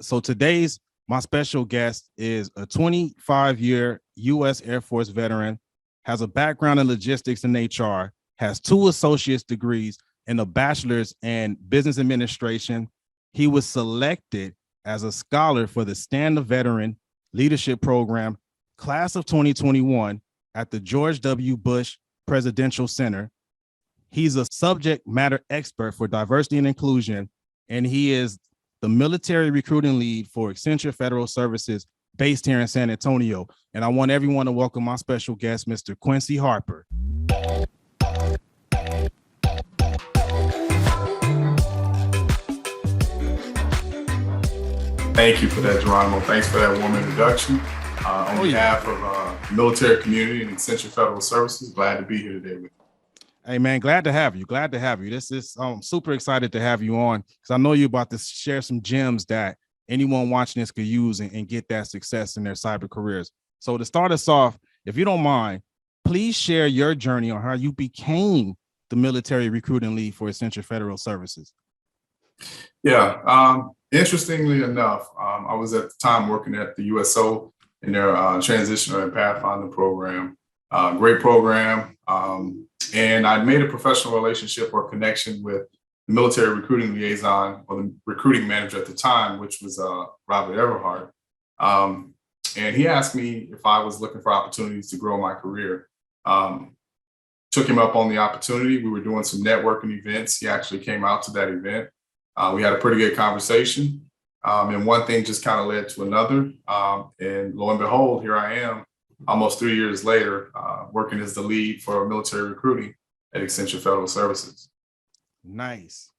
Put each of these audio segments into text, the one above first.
So today's my special guest is a 25-year U.S. Air Force veteran, has a background in logistics and HR, has 2 associate's degrees and a bachelor's in business administration. He was selected as a scholar for the Stand the Veteran Leadership Program, class of 2021 at the George W. Bush Presidential Center. He's a subject matter expert for diversity and inclusion, and he is the military recruiting lead for Accenture Federal Services based here in San Antonio. And I want everyone to welcome my special guest, Mr. Quincy Harper. Thank you for that, Geronimo. Thanks for that warm introduction. On behalf of the military community and Accenture Federal Services, glad to be here today with you. Hey, man, glad to have you. Glad to have you. This is super excited to have you on because I know you're about to share some gems that anyone watching this could use and get that success in their cyber careers. So to start us off, if you don't mind, please share your journey on how you became the military recruiting lead for Accenture Federal Services. Yeah, interestingly enough, I was at the time working at the USO in their transitional and pathfinder program. Great program. And I made a professional relationship or connection with the military recruiting liaison or the recruiting manager at the time, which was Robert Everhart. And he asked me if I was looking for opportunities to grow my career. Took him up on the opportunity. We were doing some networking events. He actually came out to that event. We had a pretty good conversation. And one thing just kind of led to another. And lo and behold, here I am, almost 3 years later, working as the lead for military recruiting at Accenture Federal Services. Nice.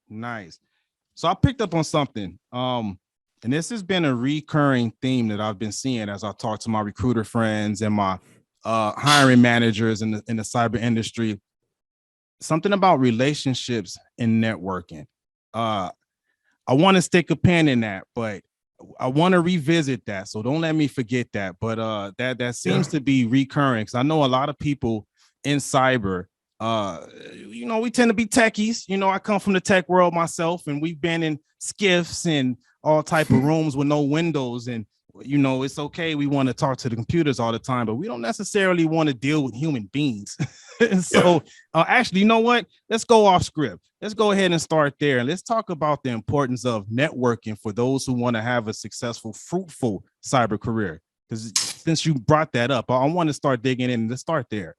So I picked up on something, and this has been a recurring theme that I've been seeing as I talk to my recruiter friends and my hiring managers in the cyber industry. Something about relationships and networking. I want to stick a pin in that, but I want to revisit that. So don't let me forget that. But that seems to be recurring because I know a lot of people in cyber, we tend to be techies. I come from the tech world myself, and we've been in skiffs and all type of rooms with no windows. And, it's okay. We want to talk to the computers all the time, but we don't necessarily want to deal with human beings. So actually, you know what? Let's go off script. Let's go ahead and start there. And let's talk about the importance of networking for those who want to have a successful, fruitful cyber career. Because since you brought that up, I want to start digging in. Let's start there.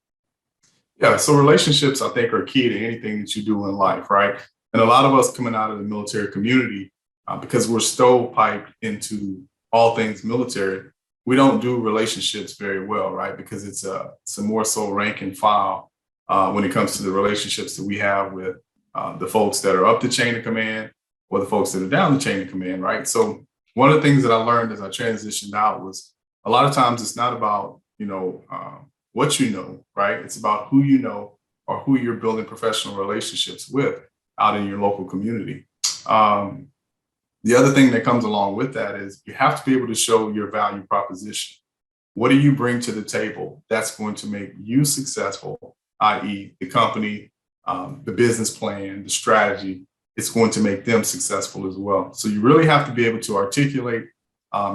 Yeah, so relationships, I think, are key to anything that you do in life, right? And a lot of us coming out of the military community, because we're stovepiped into all things military, we don't do relationships very well, right? Because it's a more so rank and file when it comes to the relationships that we have with the folks that are up the chain of command or the folks that are down the chain of command, right? So one of the things that I learned as I transitioned out was a lot of times it's not about, what you know, right? It's about who you know or who you're building professional relationships with out in your local community. The other thing that comes along with that is you have to be able to show your value proposition. What do you bring to the table that's going to make you successful, i.e. the company, the business plan, the strategy, it's going to make them successful as well. So you really have to be able to articulate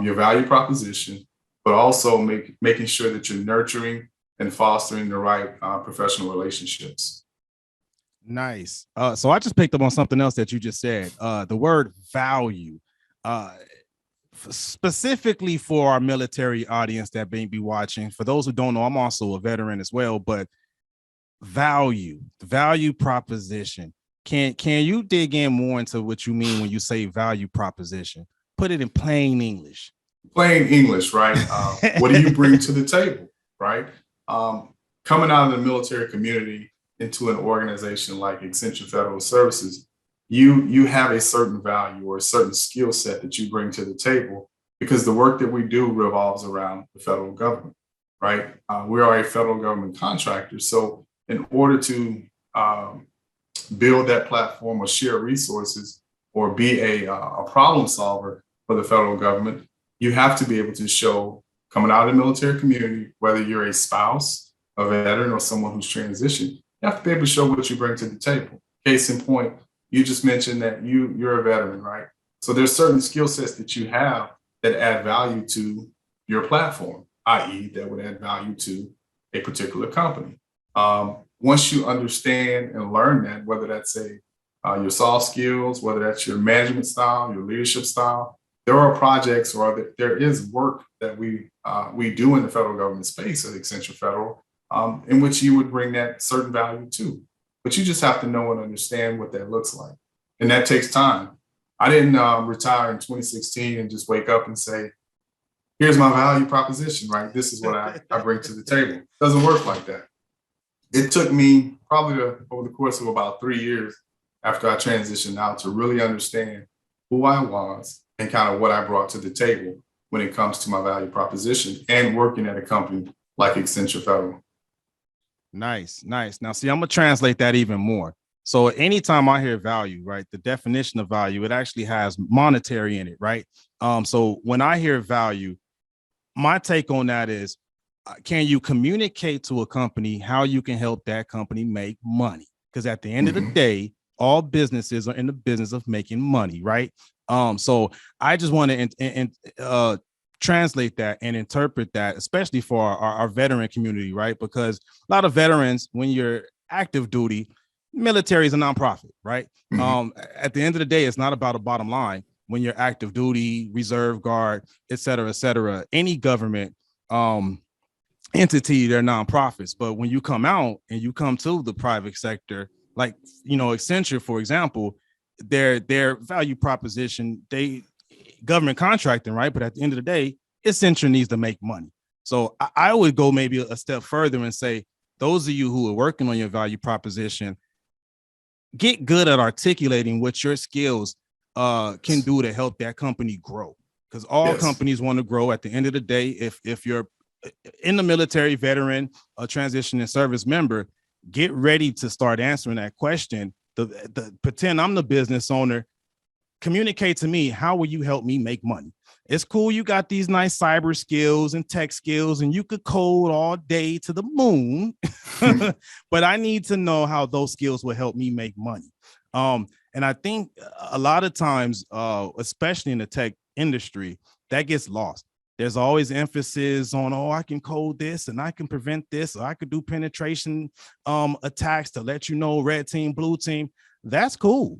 your value proposition, but also making sure that you're nurturing and fostering the right professional relationships. Nice. So I just picked up on something else that you just said, the word value, specifically for our military audience that may be watching. For those who don't know, I'm also a veteran as well, but value proposition. Can you dig in more into what you mean when you say value proposition? Put it in plain English. Plain English, right? What do you bring to the table, right? Coming out of the military community into an organization like Accenture Federal Services, you have a certain value or a certain skill set that you bring to the table because the work that we do revolves around the federal government, right? We are a federal government contractor. So in order to build that platform or share resources or be a problem solver for the federal government, you have to be able to show coming out of the military community, whether you're a spouse, a veteran, or someone who's transitioned, you have to be able to show what you bring to the table. Case in point, you just mentioned that you're a veteran, right? So there's certain skill sets that you have that add value to your platform, i.e., that would add value to a particular company. Once you understand and learn that, whether that's your soft skills, whether that's your management style, your leadership style, there are projects or there is work that we do in the federal government space at Accenture Federal, in which you would bring that certain value to. But you just have to know and understand what that looks like. And that takes time. I didn't retire in 2016 and just wake up and say, here's my value proposition, right? This is what I bring to the table. It doesn't work like that. It took me probably over the course of about 3 years after I transitioned out to really understand who I was and kind of what I brought to the table when it comes to my value proposition and working at a company like Accenture Federal. Nice. Now, see, I'm going to translate that even more. So anytime I hear value, right, the definition of value, it actually has monetary in it, right? So when I hear value, my take on that is, can you communicate to a company how you can help that company make money? Because at the end of the day, all businesses are in the business of making money, right? So I just want to translate that and interpret that, especially for our veteran community, right? Because a lot of veterans, when you're active duty, military is a nonprofit, right? At the end of the day, it's not about a bottom line. When you're active duty, reserve guard, et cetera, any government entity, they're nonprofits. But when you come out and you come to the private sector, like, Accenture, for example, their value proposition, they government contracting, right? But at the end of the day, Accenture needs to make money. So I would go maybe a step further and say, those of you who are working on your value proposition, get good at articulating what your skills can do to help that company grow. Because all companies want to grow. At the end of the day, if you're in the military, veteran, a transition and service member, get ready to start answering that question. The pretend I'm the business owner. Communicate to me, how will you help me make money? It's cool, you got these nice cyber skills and tech skills, and you could code all day to the moon, but I need to know how those skills will help me make money. And I think a lot of times, especially in the tech industry, that gets lost. There's always emphasis on, I can code this and I can prevent this, or I could do penetration attacks to let you know red team, blue team. That's cool.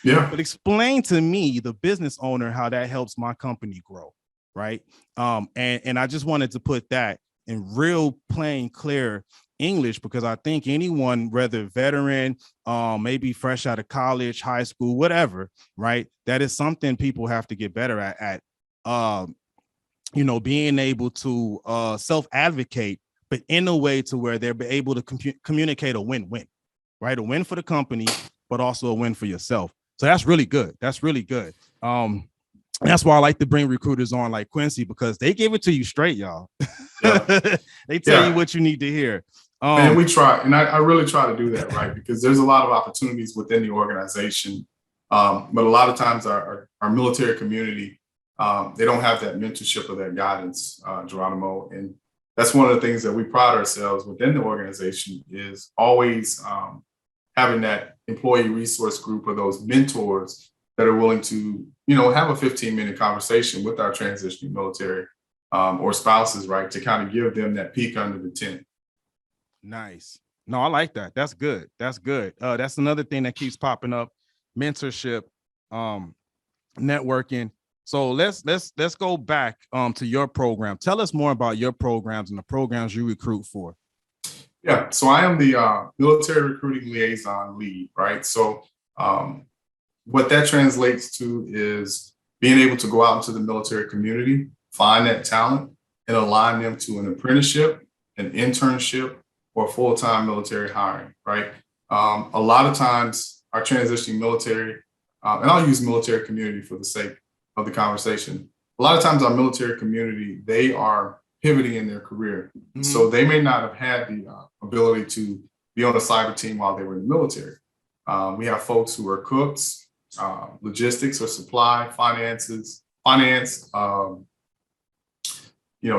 Yeah. But explain to me, the business owner, how that helps my company grow, right? And I just wanted to put that in real plain, clear English, because I think anyone, whether veteran, maybe fresh out of college, high school, whatever, right? That is something people have to get better at being able to self-advocate, but in a way to where they're able to communicate a win-win, right? A win for the company, but also a win for yourself. So that's really good. That's really good. That's why I like to bring recruiters on like Quincy, because they give it to you straight, y'all. Yeah. They tell you what you need to hear. And we try, and I really try to do that, right? Because there's a lot of opportunities within the organization. But a lot of times our military community, they don't have that mentorship or that guidance, Geronimo. And that's one of the things that we pride ourselves within the organization is always having that employee resource group or those mentors that are willing to, have a 15-minute conversation with our transitioning military or spouses, right? To kind of give them that peek under the tent. Nice. No, I like that. That's good. That's good. That's another thing that keeps popping up: mentorship, networking. So let's go back to your program. Tell us more about your programs and the programs you recruit for. Yeah, so I am the military recruiting liaison lead, right? So what that translates to is being able to go out into the military community, find that talent, and align them to an apprenticeship, an internship, or full-time military hiring, right? A lot of times our transitioning military, and I'll use military community for the sake of the conversation. A lot of times our military community, they are pivoting in their career. Mm-hmm. So they may not have had the ability to be on a cyber team while they were in the military. We have folks who are cooks, logistics or supply, finance,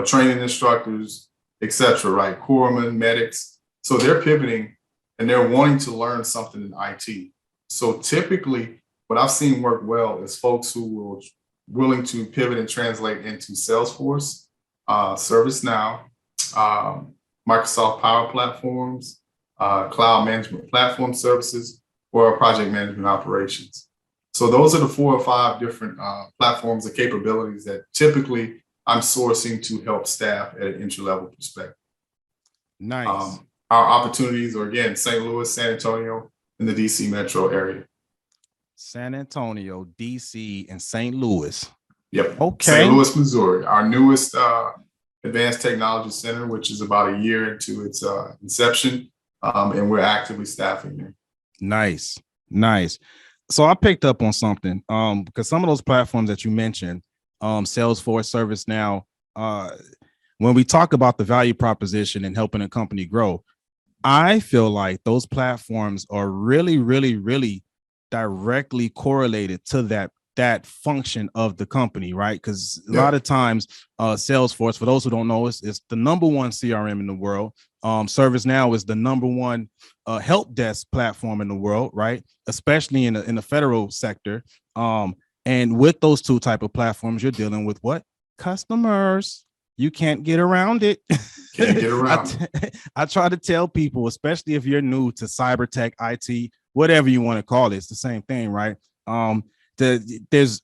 training instructors, et cetera, right? Corpsmen, medics. So they're pivoting and they're wanting to learn something in IT. So typically what I've seen work well is folks who will willing to pivot and translate into Salesforce, ServiceNow, um, Microsoft Power Platforms, cloud management platform services, or project management operations. So those are the 4 or 5 different platforms and capabilities that typically I'm sourcing to help staff at an entry-level perspective. Nice. Our opportunities are, again, St. Louis, San Antonio, and the DC metro area. San Antonio, DC, and St. Louis. Yep. Okay. St. Louis, Missouri, our newest advanced technology center, which is about a year into its inception, and we're actively staffing there. Nice. So I picked up on something because some of those platforms that you mentioned, Salesforce, ServiceNow, when we talk about the value proposition and helping a company grow, I feel like those platforms are really, really, really directly correlated to that function of the company, right? Because a lot of times, Salesforce, for those who don't know, is the number 1 CRM in the world. ServiceNow is the number 1 help desk platform in the world, right? Especially in the federal sector. And with those 2 type of platforms, you're dealing with what? Customers. You can't get around it. Can't get around. I try to tell people, especially if you're new to cyber tech, IT, whatever you want to call it, it's the same thing, right? The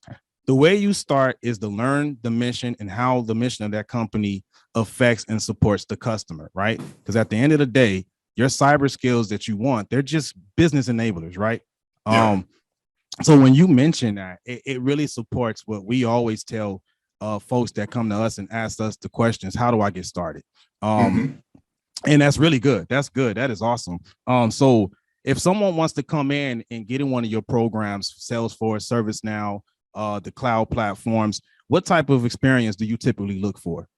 way you start is to learn the mission and how the mission of that company affects and supports the customer, right? Because at the end of the day, your cyber skills that you want, they're just business enablers, right? Yeah. So when you mention that, it really supports what we always tell folks that come to us and ask us the questions: how do I get started? And that's really good. That's good. That is awesome. So if someone wants to come in and get in one of your programs, Salesforce, ServiceNow, the cloud platforms, what type of experience do you typically look for?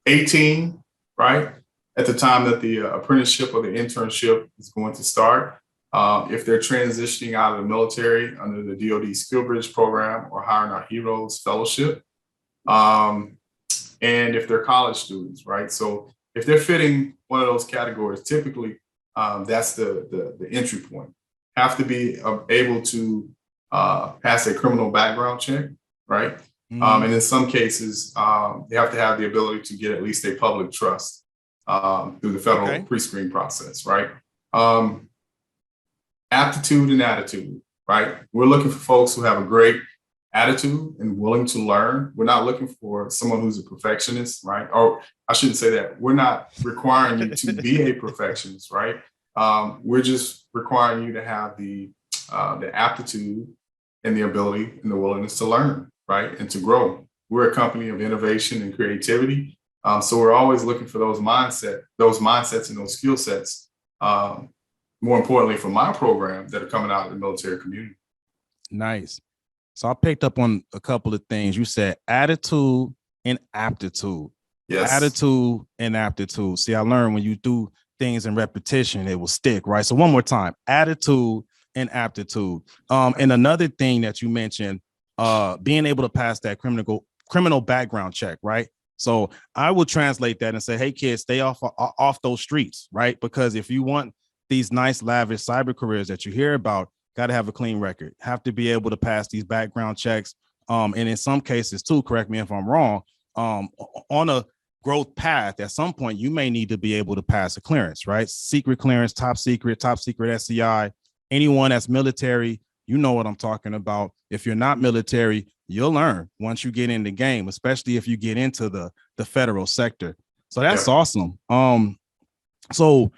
18, right? At the time that the apprenticeship or the internship is going to start. If they're transitioning out of the military under the DoD SkillBridge program or Hiring Our Heroes Fellowship. And if they're college students, right? So if they're fitting one of those categories, typically that's the entry point. Have to be able to pass a criminal background check, right? And in some cases, they have to have the ability to get at least a public trust through the federal pre-screen process, right? Aptitude and attitude, right? We're looking for folks who have a great attitude and willing to learn. We're not looking for someone who's a perfectionist, right? Or I shouldn't say that. We're not requiring you to be a perfectionist, right? We're just requiring you to have the aptitude and the ability and the willingness to learn, right? And to grow. We're a company of innovation and creativity. So we're always looking for those mindsets and those skill sets. More importantly, for my program that are coming out of the military community. Nice. So I picked up on a couple of things. You said attitude and aptitude. Yes. Attitude and aptitude. See, I learned when you do things in repetition, it will stick, right? So one more time, attitude and aptitude. And another thing that you mentioned, being able to pass that criminal background check, right? So I will translate that and say, hey, kids, stay off those streets, right? Because if you want these nice, lavish cyber careers that you hear about, got to have a clean record, have to be able to pass these background checks. And in some cases too, correct me if I'm wrong, on a growth path, at some point, you may need to be able to pass a clearance, right? Secret clearance, top secret SCI, anyone that's military, you know what I'm talking about. If you're not military, you'll learn once you get in the game, especially if you get into the federal sector. So that's awesome. So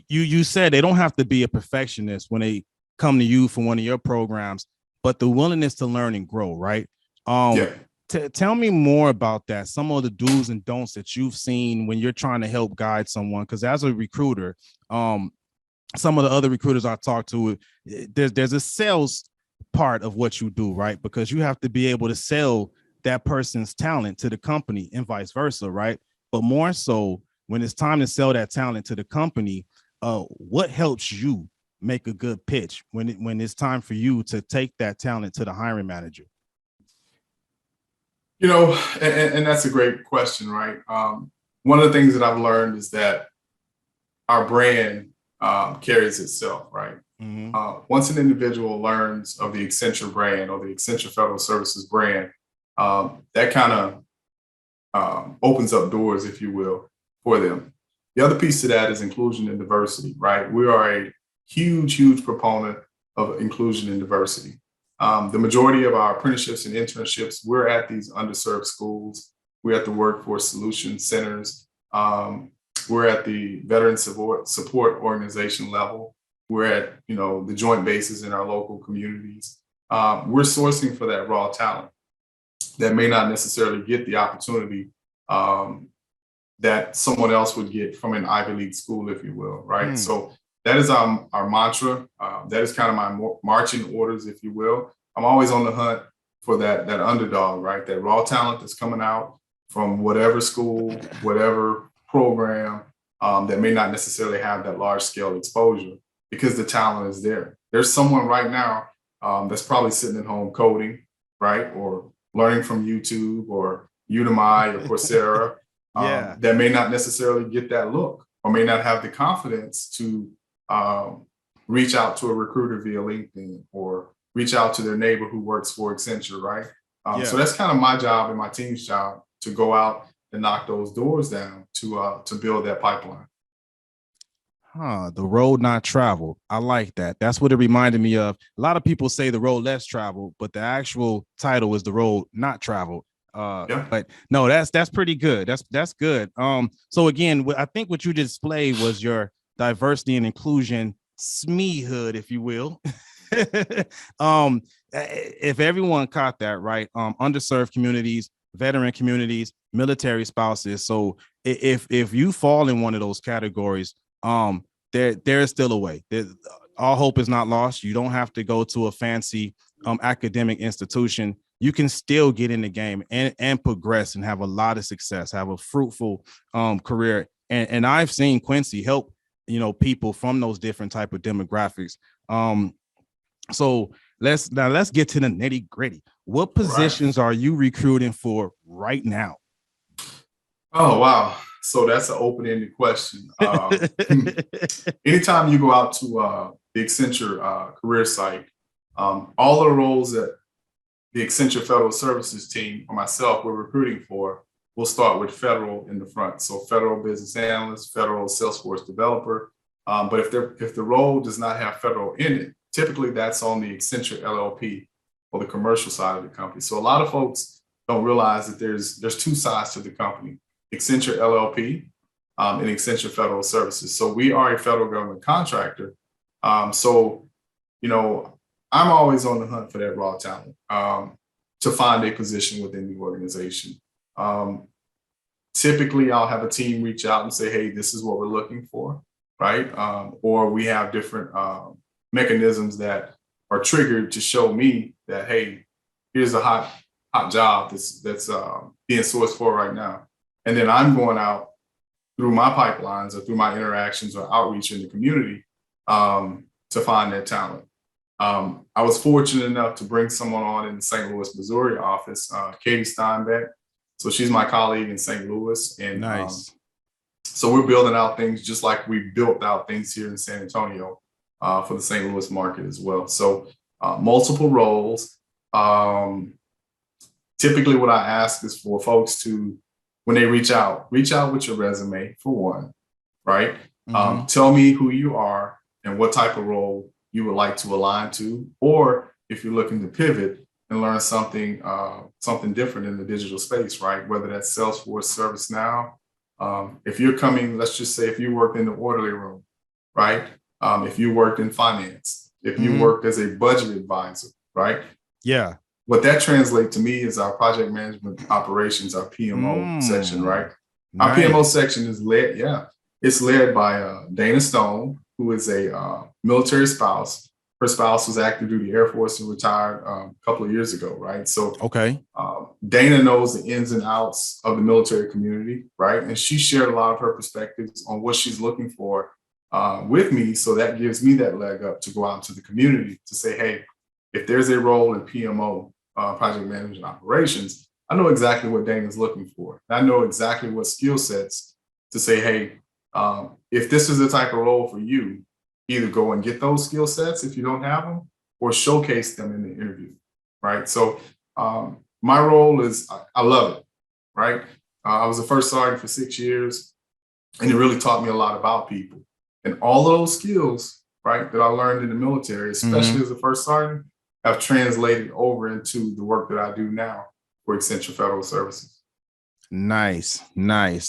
you said they don't have to be a perfectionist when they come to you for one of your programs, but the willingness to learn and grow, right? Tell me more about that. Some of the do's and don'ts that you've seen when you're trying to help guide someone. Because as a recruiter, some of the other recruiters I talk to, there's a sales part of what you do, right? Because you have to be able to sell that person's talent to the company and vice versa, right? But more so, when it's time to sell that talent to the company, what helps you make a good pitch when it's time for you to take that talent to the hiring manager? You know, and that's a great question, right? One of the things that I've learned is that our brand carries itself, right? Mhm. Once an individual learns of the Accenture brand or the Accenture Federal Services brand, that kind of opens up doors, if you will, for them. The other piece to that is inclusion and diversity, right? We are a huge proponent of inclusion and diversity. The majority of our apprenticeships and internships, we're at these underserved schools. We're at the workforce solution centers. We're at the veteran support organization level. We're at, the joint bases in our local communities. We're sourcing for that raw talent that may not necessarily get the opportunity that someone else would get from an Ivy League school, if you will, right? So that is our mantra. That is kind of my marching orders, if you will. I'm always on the hunt for that underdog, right? That raw talent that's coming out from whatever school, whatever program that may not necessarily have that large scale exposure because the talent is there. There's someone right now that's probably sitting at home coding, right? Or learning from YouTube or Udemy or Coursera that may not necessarily get that look or may not have the confidence to reach out to a recruiter via LinkedIn or reach out to their neighbor who works for Accenture, right? So that's kind of my job and my team's job to go out and knock those doors down to build that pipeline. The road not traveled. I like that. That's what it reminded me of. A lot of people say the road less traveled, but the actual title is the road not traveled. But no, that's pretty good. That's good. So again, I think what you displayed was your diversity and inclusion SME-hood, if you will. If everyone caught that right, underserved communities, veteran communities, military spouses. So if you fall in one of those categories, there is still a way. All hope is not lost. You don't have to go to a fancy academic institution. You can still get in the game and progress and have a lot of success, have a fruitful career. And I've seen Quincy help, people from those different type of demographics. So let's get to the nitty gritty. What positions are you recruiting for right now? Oh, wow. So that's an open-ended question. Anytime you go out to the Accenture career site, all of the roles that the Accenture Federal Services team or myself we're recruiting for, we'll start with federal in the front. So federal business analyst, federal Salesforce developer. But if the role does not have federal in it, typically that's on the Accenture LLP or the commercial side of the company. So a lot of folks don't realize that there's two sides to the company: Accenture LLP and Accenture Federal Services. So we are a federal government contractor. I'm always on the hunt for that raw talent to find a position within the organization. Typically, I'll have a team reach out and say, hey, this is what we're looking for, right? Or we have different mechanisms that are triggered to show me that, hey, here's a hot job that's being sourced for right now. And then I'm going out through my pipelines or through my interactions or outreach in the community to find that talent. I was fortunate enough to bring someone on in the St. Louis, Missouri office, Katie Steinbeck. So she's my colleague in St. Louis. And nice. So we're building out things just like we built out things here in San Antonio for the St. Louis market as well. So multiple roles. Typically what I ask is for folks to, when they reach out with your resume for one, right? Tell me who you are and what type of role you would like to align to, or if you're looking to pivot and learn something different in the digital space, right? Whether that's Salesforce, ServiceNow. If you're coming, let's just say if you worked in the orderly room, right? If you worked in finance, if you worked as a budget advisor, right? Yeah. What that translates to me is our project management operations, our PMO section, right? Nice. Our PMO section is led, it's led by Dana Stone, who is a military spouse. Her spouse was active duty Air Force and retired a couple of years ago, right? So Dana knows the ins and outs of the military community, right? And she shared a lot of her perspectives on what she's looking for with me. So that gives me that leg up to go out into the community to say, hey, if there's a role in PMO, project management operations, I know exactly what Dana's looking for. I know exactly what skill sets to say, hey, if this is the type of role for you, either go and get those skill sets if you don't have them, or showcase them in the interview, right? So my role is, I love it, right? I was a first sergeant for 6 years, and it really taught me a lot about people. And all of those skills, right, that I learned in the military, especially as a first sergeant, have translated over into the work that I do now for Accenture Federal Services. Nice.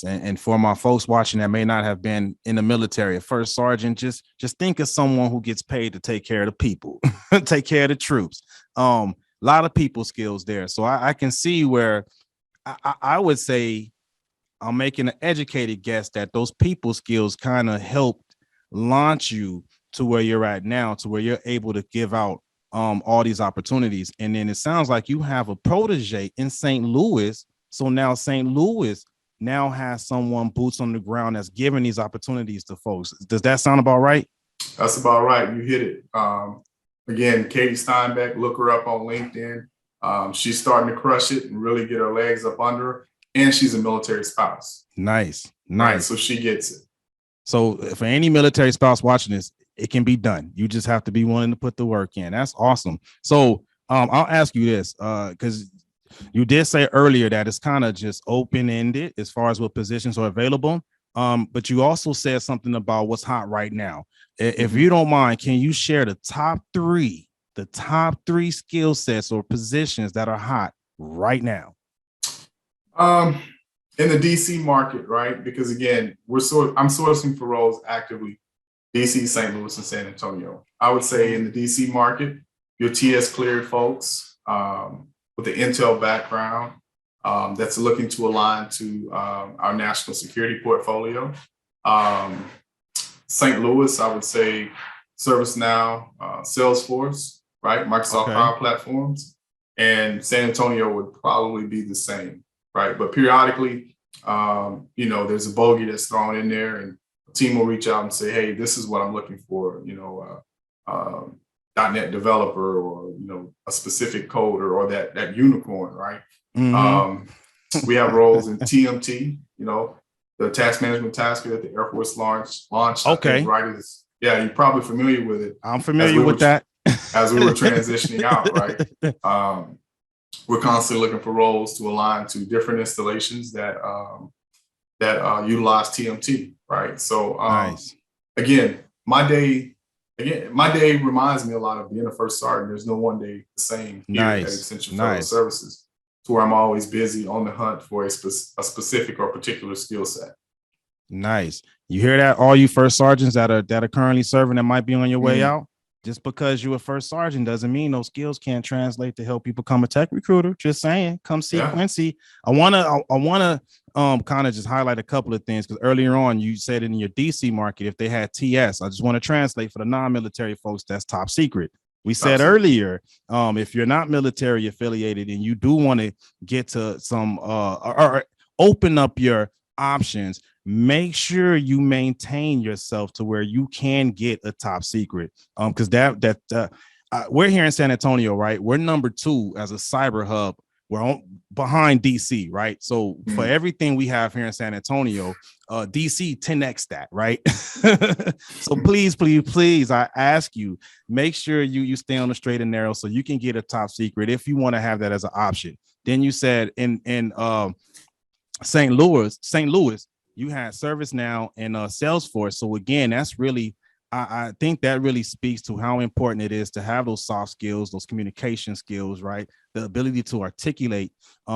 And for my folks watching that may not have been in the military, a first sergeant, just think of someone who gets paid to take care of the people, take care of the troops. A lot of people skills there. So I can see where I would say I'm making an educated guess that those people skills kind of helped launch you to where you're at now, to where you're able to give out all these opportunities. And then it sounds like you have a protege in St. Louis. So now St. Louis now has someone boots on the ground that's giving these opportunities to folks. Does that sound about right? That's about right. You hit it. Again, Katie Steinbeck, look her up on LinkedIn. She's starting to crush it and really get her legs up under her. And she's a military spouse. Nice. Right? So she gets it. So for any military spouse watching this, it can be done. You just have to be willing to put the work in. That's awesome. So I'll ask you this, because you did say earlier that it's kind of just open-ended as far as what positions are available. But you also said something about what's hot right now. If you don't mind, can you share the top three skill sets or positions that are hot right now? In the DC market, right? Because again, I'm sourcing for roles actively, DC, St. Louis, and San Antonio. I would say in the DC market, your TS cleared folks with the Intel background that's looking to align to our national security portfolio. St. Louis, I would say ServiceNow, Salesforce, right? Microsoft Power Platforms. And San Antonio would probably be the same, right? But periodically, there's a bogey that's thrown in there, and a team will reach out and say, hey, this is what I'm looking for, .NET developer, or, a specific coder, or that unicorn, right? We have roles in TMT, the task management tasker that the Air Force launched. Okay. You're probably familiar with it. I'm familiar with that. As we were transitioning out, right? We're constantly looking for roles to align to different installations that utilize TMT, right? So nice. Again, my day reminds me a lot of being a first sergeant. There's no one day the same here at Accenture Federal Services, to where I'm always busy on the hunt for a specific or particular skill set. Nice. You hear that, all you first sergeants that are currently serving that might be on your way out? Just because you're a first sergeant doesn't mean those skills can't translate to help you become a tech recruiter. Just saying, come see Quincy. I wanna kind of just highlight a couple of things, because earlier on you said in your DC market, if they had TS, I just want to translate for the non-military folks, that's top secret. We said earlier, if you're not military affiliated and you do want to get to some or open up your options, make sure you maintain yourself to where you can get a top secret. Because we're here in San Antonio, right? We're number 2 as a cyber hub. We're behind DC, right? So for everything we have here in San Antonio, DC 10x that, right? So please, I ask you, make sure you stay on the straight and narrow so you can get a top secret if you want to have that as an option. Then you said in St. Louis, you had ServiceNow and Salesforce. So again, that's really, I think that really speaks to how important it is to have those soft skills, those communication skills, right? The ability to articulate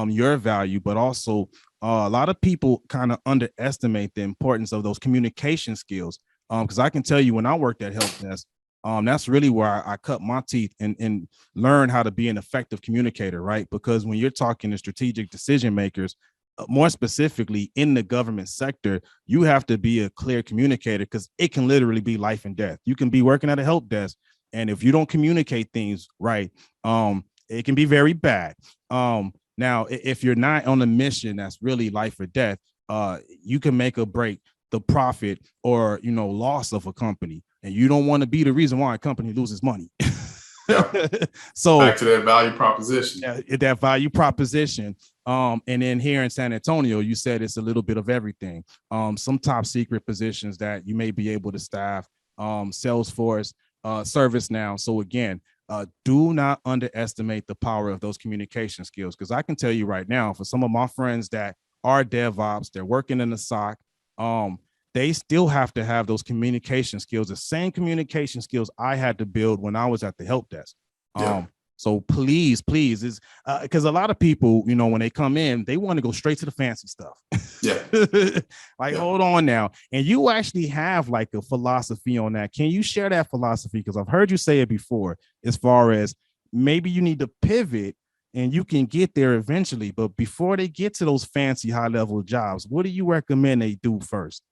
your value, but also a lot of people kind of underestimate the importance of those communication skills. Because I can tell you, when I worked at help desk, that's really where I cut my teeth and learn how to be an effective communicator, right? Because when you're talking to strategic decision makers, more specifically in the government sector, you have to be a clear communicator, because it can literally be life and death. You can be working at a help desk, and if you don't communicate things right, it can be very bad. Now, if you're not on a mission that's really life or death, you can make or break the profit or loss of a company, and you don't want to be the reason why a company loses money. So back to that value proposition. That value proposition. And then here in San Antonio, you said it's a little bit of everything. Some top secret positions that you may be able to staff Salesforce, ServiceNow. So again, do not underestimate the power of those communication skills. Because I can tell you right now, for some of my friends that are DevOps, they're working in the SOC, they still have to have those communication skills, the same communication skills I had to build when I was at the help desk. Yeah. So please, is because a lot of people, you know, when they come in, they want to go straight to the fancy stuff. Yeah. Like, hold on now. And you actually have like a philosophy on that. Can you share that philosophy? Because I've heard you say it before, as far as maybe you need to pivot and you can get there eventually. But before they get to those fancy high level jobs, what do you recommend they do first?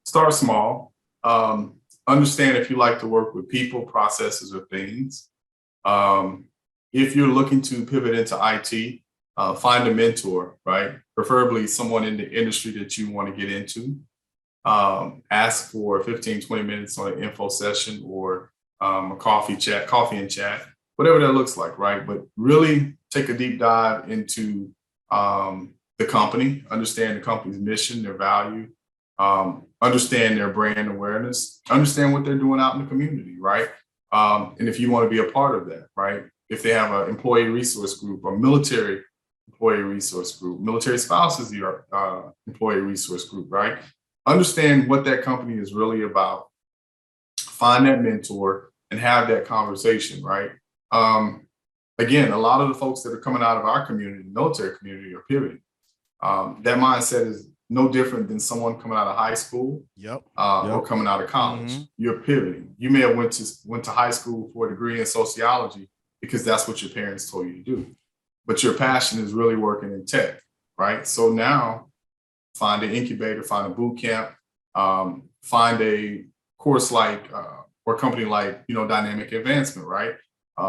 Start small. Understand if you like to work with people, processes, or things. If you're looking to pivot into IT, find a mentor, right? Preferably someone in the industry that you want to get into. Ask for 15, 20 minutes on an info session or a coffee and chat, whatever that looks like, right? But really take a deep dive into the company, understand the company's mission, their value, understand their brand awareness, understand what they're doing out in the community, right? And if you want to be a part of that, right? If they have an employee resource group, a military employee resource group, military spouses, your employee resource group, right? Understand what that company is really about. Find that mentor and have that conversation, right? Again, a lot of the folks that are coming out of our community, military community, are pivoting. That mindset is no different than someone coming out of high school or coming out of college. Mm-hmm. You're pivoting. You may have went to high school for a degree in sociology because that's what your parents told you to do. But your passion is really working in tech, right? So now find an incubator, find a boot camp, find a course like or company like, Dynamic Advancement, right?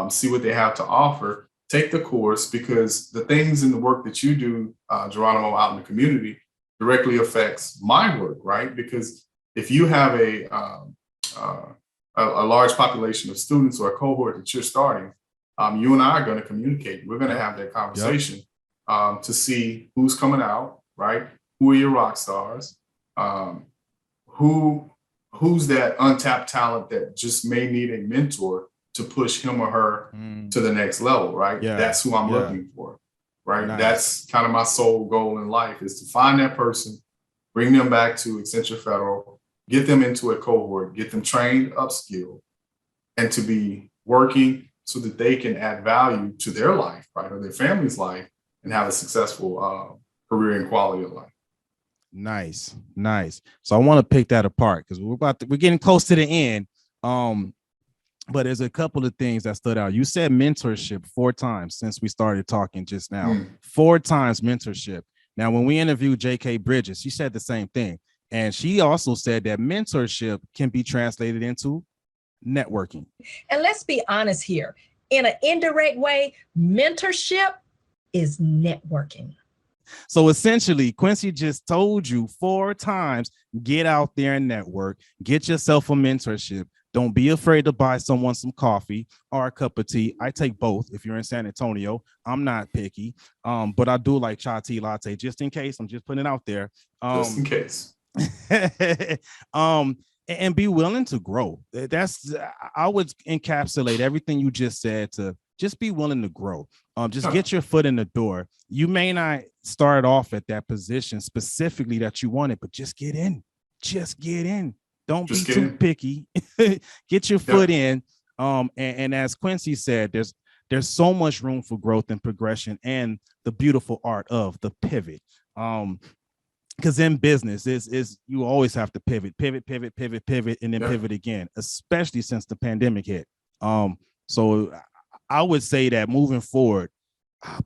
See what they have to offer. Take the course, because the things in the work that you do, Geronimo, out in the community directly affects my work, right? Because if you have a large population of students or a cohort that you're starting, you and I are going to communicate. We're going to have that conversation to see who's coming out, right? Who are your rock stars? Who's that untapped talent that just may need a mentor to push him or her to the next level, right? Yeah. That's who I'm looking for, right? Nice. That's kind of my sole goal in life, is to find that person, bring them back to Accenture Federal, get them into a cohort, get them trained, upskilled, and to be working so that they can add value to their life, right, or their family's life, and have a successful career and quality of life. Nice. So I want to pick that apart because we're getting close to the end. But there's a couple of things that stood out. You said mentorship 4 times since we started talking just now. 4 times mentorship. Now, when we interviewed J.K. Bridges, she said the same thing. And she also said that mentorship can be translated into networking. And let's be honest here. In an indirect way, mentorship is networking. So essentially, Quincy just told you 4 times, get out there and network, get yourself a mentorship. Don't be afraid to buy someone some coffee or a cup of tea. I take both. If you're in San Antonio, I'm not picky, but I do like chai tea latte, just in case. I'm just putting it out there. Just in case. And be willing to grow. I would encapsulate everything you just said to just be willing to grow. Just get your foot in the door. You may not start off at that position specifically that you wanted, but just get in. Just get in. Don't be too picky. Get your foot in. And as Quincy said, there's so much room for growth and progression, and the beautiful art of the pivot. Because in business is you always have to pivot, and then pivot again, especially since the pandemic hit. So I would say that moving forward,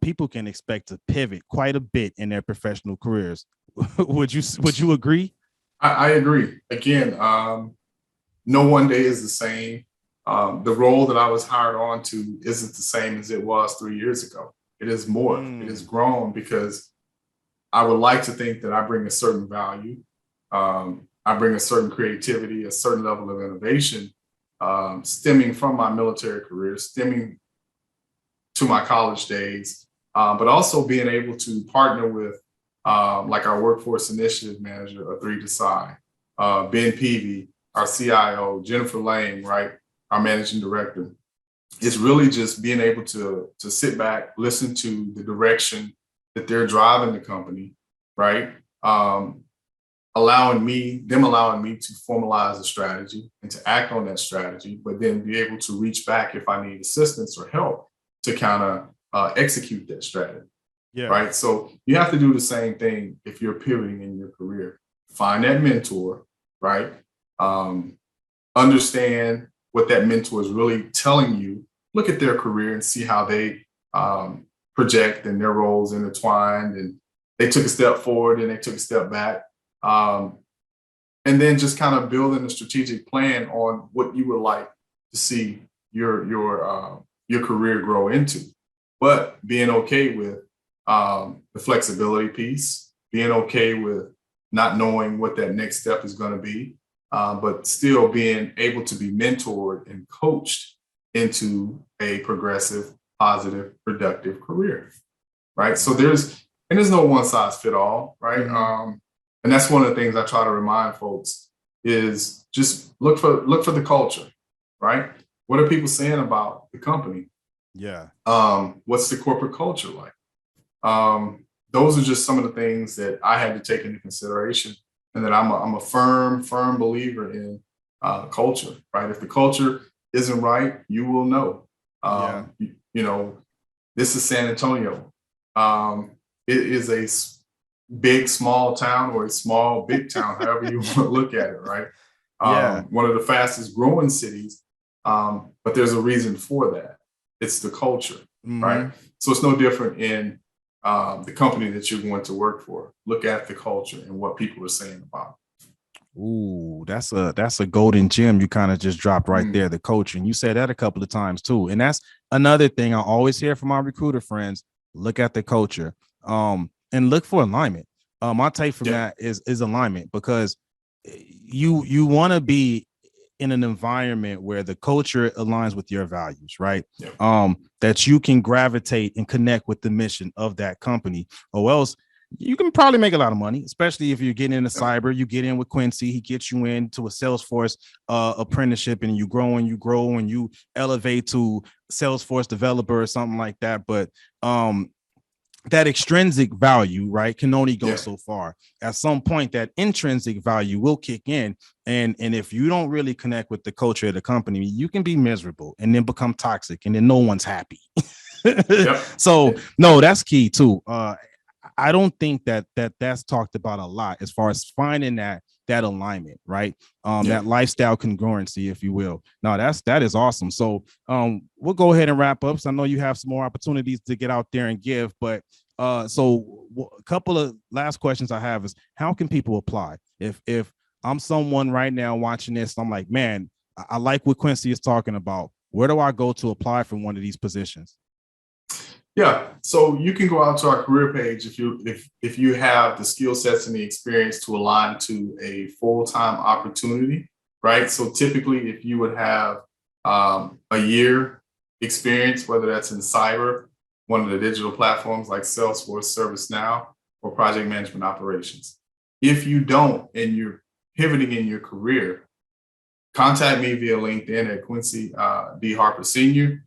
people can expect to pivot quite a bit in their professional careers. Would you agree? I agree. Again, no one day is the same. The role that I was hired on to isn't the same as it was 3 years ago. It is more. It has grown because I would like to think that I bring a certain value. I bring a certain creativity, a certain level of innovation, stemming from my military career, stemming to my college days, but also being able to partner with like our workforce initiative manager, Adri Desai, Ben Peavy, our CIO, Jennifer Lane, right, our managing director. It's really just being able to sit back, listen to the direction that they're driving the company, right? Allowing me to formalize a strategy and to act on that strategy, but then be able to reach back if I need assistance or help to kind of execute that strategy. Yeah. Right. So you have to do the same thing if you're pivoting in your career. Find that mentor, right? Understand what that mentor is really telling you. Look at their career and see how they project and their roles intertwined. And they took a step forward and they took a step back. And then just kind of building a strategic plan on what you would like to see your career grow into, but being okay with the flexibility piece, being okay with not knowing what that next step is going to be, but still being able to be mentored and coached into a progressive, positive, productive career, right? So there's no one size fit all, right? Mm-hmm. And that's one of the things I try to remind folks is just look for the culture, right? What are people saying about the company? Yeah. What's the corporate culture like? Those are just some of the things that I had to take into consideration, and that I'm a firm believer in culture, right? If the culture isn't right, you will know. You know, this is San Antonio. It is a big, small town, or a small, big town, however you want to look at it, right? One of the fastest growing cities, but there's a reason for that. It's the culture, mm-hmm. right? So it's no different in the company that you're going to work for. Look at the culture and what people are saying about it. Ooh, that's a golden gem you kind of just dropped right there, the culture. And you said that a couple of times too. And that's another thing I always hear from my recruiter friends. Look at the culture and look for alignment. My take from that is alignment, because you want to be in an environment where the culture aligns with your values, right? Yeah. That you can gravitate and connect with the mission of that company, or else you can probably make a lot of money, especially if you're getting into cyber. You get in with Quincy, he gets you into a Salesforce apprenticeship, and you grow and you elevate to Salesforce developer or something like that. But that extrinsic value, right, can only go so far. At some point, that intrinsic value will kick in. And if you don't really connect with the culture of the company, you can be miserable and then become toxic, and then no one's happy. So no, that's key too. I don't think that's talked about a lot as far as finding that alignment, right? That lifestyle congruency, if you will. No, that is awesome. So we'll go ahead and wrap up. So I know you have some more opportunities to get out there and give, but so a couple of last questions I have is, how can people apply? If I'm someone right now watching this, I'm like, man, I like what Quincy is talking about. Where do I go to apply for one of these positions? Yeah, so you can go out to our career page if you have the skill sets and the experience to align to a full-time opportunity, right? So typically, if you would have a year experience, whether that's in cyber, one of the digital platforms like Salesforce, ServiceNow, or project management operations. If you don't, and you're pivoting in your career, contact me via LinkedIn at Quincy D. Harper Sr.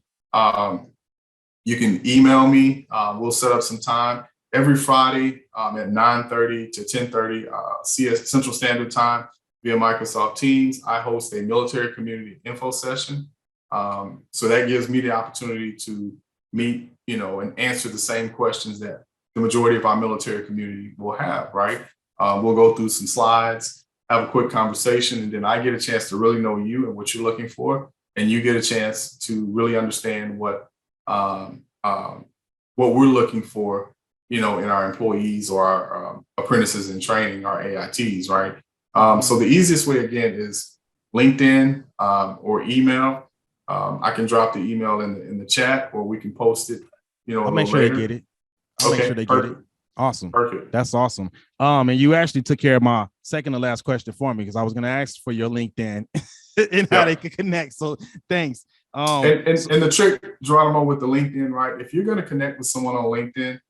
You can email me. We'll set up some time every Friday at 9:30 to 10:30 CS Central Standard Time via Microsoft Teams. I host a military community info session. So that gives me the opportunity to meet, and answer the same questions that the majority of our military community will have, right? We'll go through some slides, have a quick conversation, and then I get a chance to really know you and what you're looking for. And you get a chance to really understand what we're looking for, in our employees or our apprentices in training, our AITs, right? So the easiest way, again, is LinkedIn or email. I can drop the email in the chat, or we can post it, I'll make sure later. They get it. Make sure they get it. Awesome. Perfect. That's awesome. And you actually took care of my second to last question for me, because I was going to ask for your LinkedIn and how they could connect. So thanks. And the trick, Geronimo, with the LinkedIn, right? If you're going to connect with someone on LinkedIn,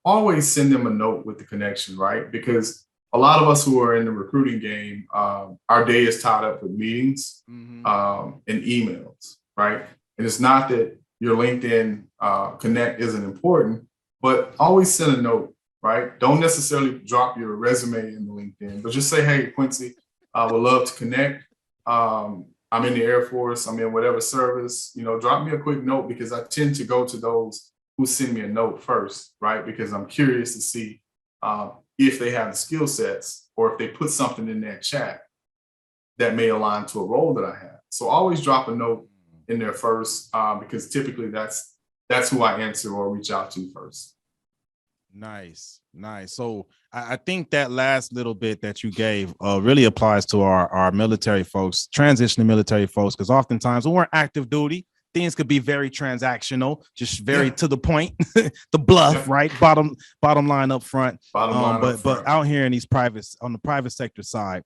always send them a note with the connection, right? Because a lot of us who are in the recruiting game, our day is tied up with meetings and emails, right? And it's not that your LinkedIn connect isn't important, but always send a note, right? Don't necessarily drop your resume in the LinkedIn, but just say, hey, Quincy, I would love to connect. I'm in the Air Force, I'm in whatever service, drop me a quick note, because I tend to go to those who send me a note first, right? Because I'm curious to see if they have the skill sets, or if they put something in that chat that may align to a role that I have. So always drop a note in there first, because typically that's who I answer or reach out to first. Nice. So I think that last little bit that you gave really applies to our military folks, transitioning military folks, because oftentimes when we're active duty, things could be very transactional, just very to the point, the bluff, right? Bottom line up front. But out here in these on the private sector side,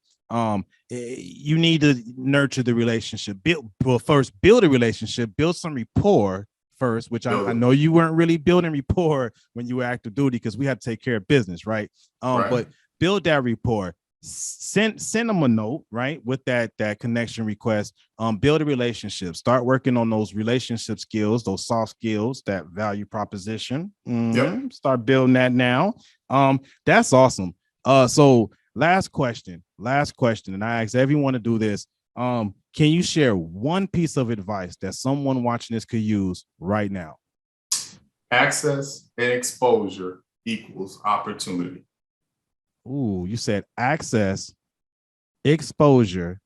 you need to nurture the relationship. Build a relationship, build some rapport first, which I know you weren't really building rapport when you were active duty, because we had to take care of business, right? But build that rapport. Send them a note, right, with that connection request. Build a relationship. Start working on those relationship skills, those soft skills, that value proposition. Start building that now. That's awesome. So last question, and I ask everyone to do this. Can you share one piece of advice that someone watching this could use right now? Access and exposure equals opportunity. Ooh, you said access, exposure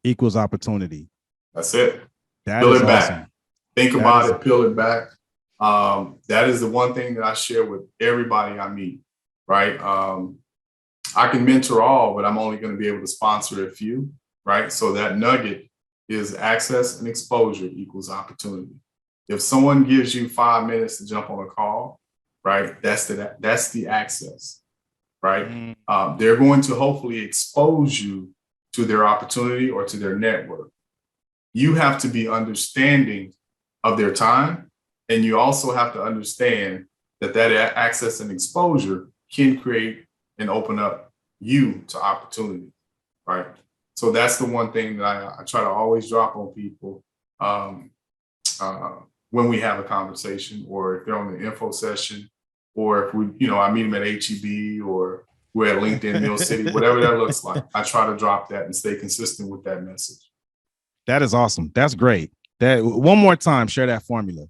equals opportunity. That's it. That peel is it awesome. Back. Think about it, peel it back. That is the one thing that I share with everybody I meet, right? I can mentor all, but I'm only going to be able to sponsor a few, right? So that nugget is access and exposure equals opportunity. If someone gives you 5 minutes to jump on a call, right, that's the access. Right? They're going to hopefully expose you to their opportunity or to their network. You have to be understanding of their time, and you also have to understand that access and exposure can create and open up you to opportunity, right? So that's the one thing that I try to always drop on people when we have a conversation, or if they're on the info session, or if I meet them at HEB, or we're at LinkedIn Mill City, whatever that looks like. I try to drop that and stay consistent with that message. That is awesome. That's great. That one more time, share that formula.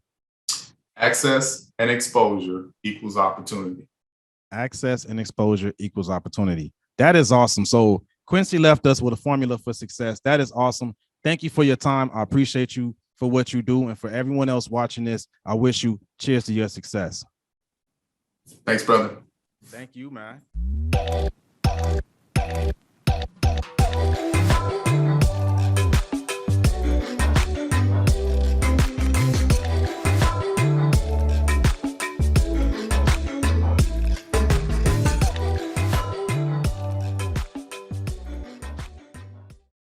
Access and exposure equals opportunity. Access and exposure equals opportunity. That is awesome. So Quincy left us with a formula for success. That is awesome. Thank you for your time. I appreciate you for what you do. And for everyone else watching this, I wish you cheers to your success. Thanks, brother. Thank you, man.